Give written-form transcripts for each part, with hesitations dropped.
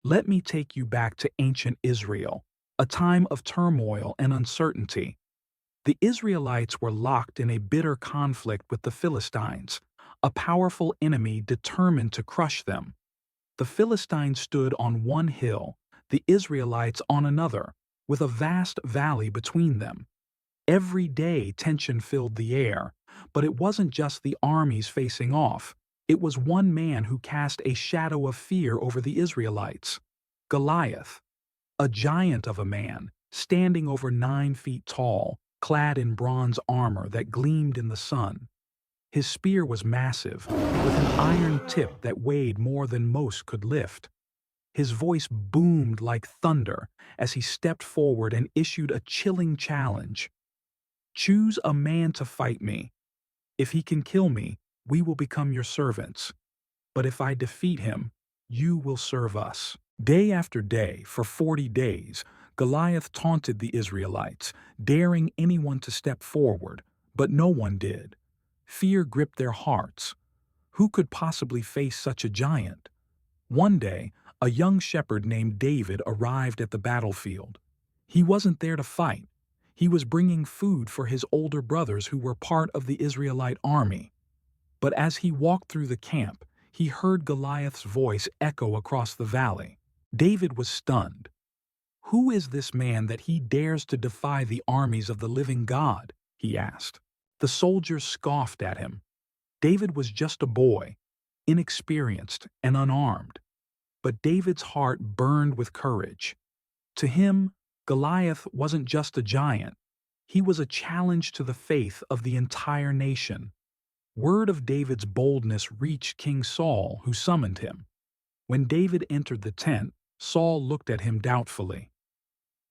Let me take you back to ancient Israel, a time of turmoil and uncertainty. The Israelites were locked in a bitter conflict with the Philistines, a powerful enemy determined to crush them. The Philistines stood on one hill, the Israelites on another, with a vast valley between them. Every day tension filled the air, but it wasn't just the armies facing off. It was one man who cast a shadow of fear over the Israelites: Goliath, a giant of a man, standing over 9 feet tall, clad in bronze armor that gleamed in the sun. His spear was massive, with an iron tip that weighed more than most could lift. His voice boomed like thunder as he stepped forward and issued a chilling challenge. "Choose a man to fight me. If he can kill me, we will become your servants. But if I defeat him, you will serve us." Day after day, for 40 days, Goliath taunted the Israelites, daring anyone to step forward, but no one did. Fear gripped their hearts. Who could possibly face such a giant? One day, a young shepherd named David arrived at the battlefield. He wasn't there to fight. He was bringing food for his older brothers who were part of the Israelite army. But as he walked through the camp, he heard Goliath's voice echo across the valley. David was stunned. "Who is this man that he dares to defy the armies of the living God?" he asked. The soldiers scoffed at him. David was just a boy, inexperienced and unarmed. But David's heart burned with courage. To him, Goliath wasn't just a giant. He was a challenge to the faith of the entire nation. Word of David's boldness reached King Saul, who summoned him. When David entered the tent, Saul looked at him doubtfully.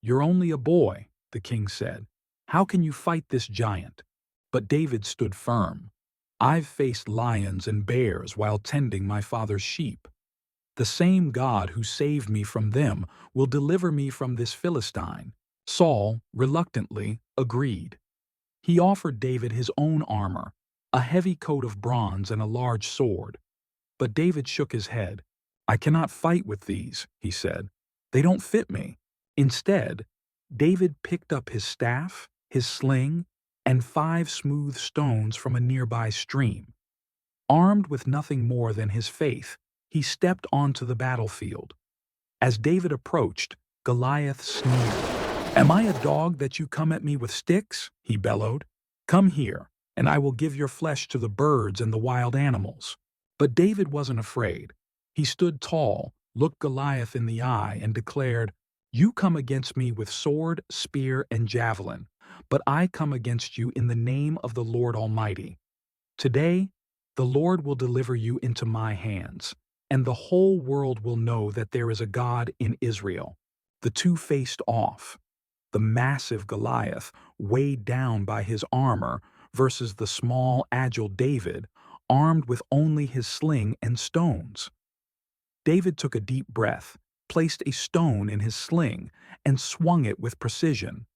"You're only a boy," the king said. "How can you fight this giant?" But David stood firm. "I've faced lions and bears while tending my father's sheep. The same God who saved me from them will deliver me from this Philistine." Saul, reluctantly, agreed. He offered David his own armor, a heavy coat of bronze and a large sword. But David shook his head. "I cannot fight with these," he said. "They don't fit me." Instead, David picked up his staff, his sling, and 5 smooth stones from a nearby stream. Armed with nothing more than his faith, he stepped onto the battlefield. As David approached, Goliath sneered. "Am I a dog that you come at me with sticks?" he bellowed. "Come here, and I will give your flesh to the birds and the wild animals." But David wasn't afraid. He stood tall, looked Goliath in the eye, and declared, "You come against me with sword, spear, and javelin, but I come against you in the name of the Lord Almighty. Today, the Lord will deliver you into my hands, and the whole world will know that there is a God in Israel." The two faced off. The massive Goliath, weighed down by his armor, versus the small, agile David, armed with only his sling and stones. David took a deep breath, placed a stone in his sling, and swung it with precision.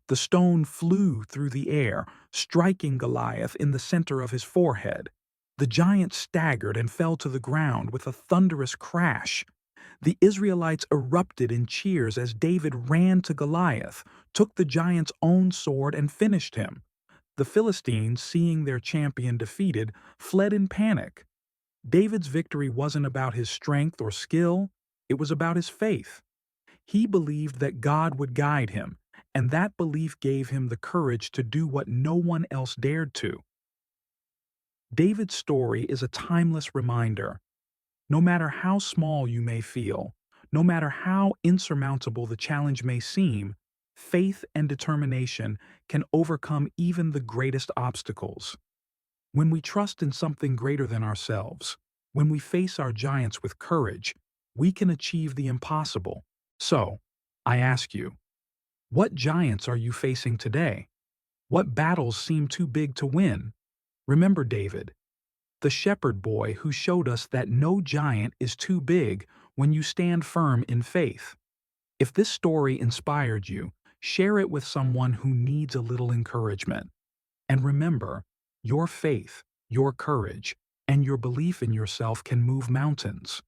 The stone flew through the air, striking Goliath in the center of his forehead. The giant staggered and fell to the ground with a thunderous crash. The Israelites erupted in cheers as David ran to Goliath, took the giant's own sword, and finished him. The Philistines, seeing their champion defeated, fled in panic. David's victory wasn't about his strength or skill, it was about his faith. He believed that God would guide him, and that belief gave him the courage to do what no one else dared to. David's story is a timeless reminder. No matter how small you may feel, no matter how insurmountable the challenge may seem, faith and determination can overcome even the greatest obstacles. When we trust in something greater than ourselves, when we face our giants with courage, we can achieve the impossible. So, I ask you, what giants are you facing today? What battles seem too big to win? Remember David, the shepherd boy who showed us that no giant is too big when you stand firm in faith. If this story inspired you, share it with someone who needs a little encouragement. And remember, your faith, your courage, and your belief in yourself can move mountains.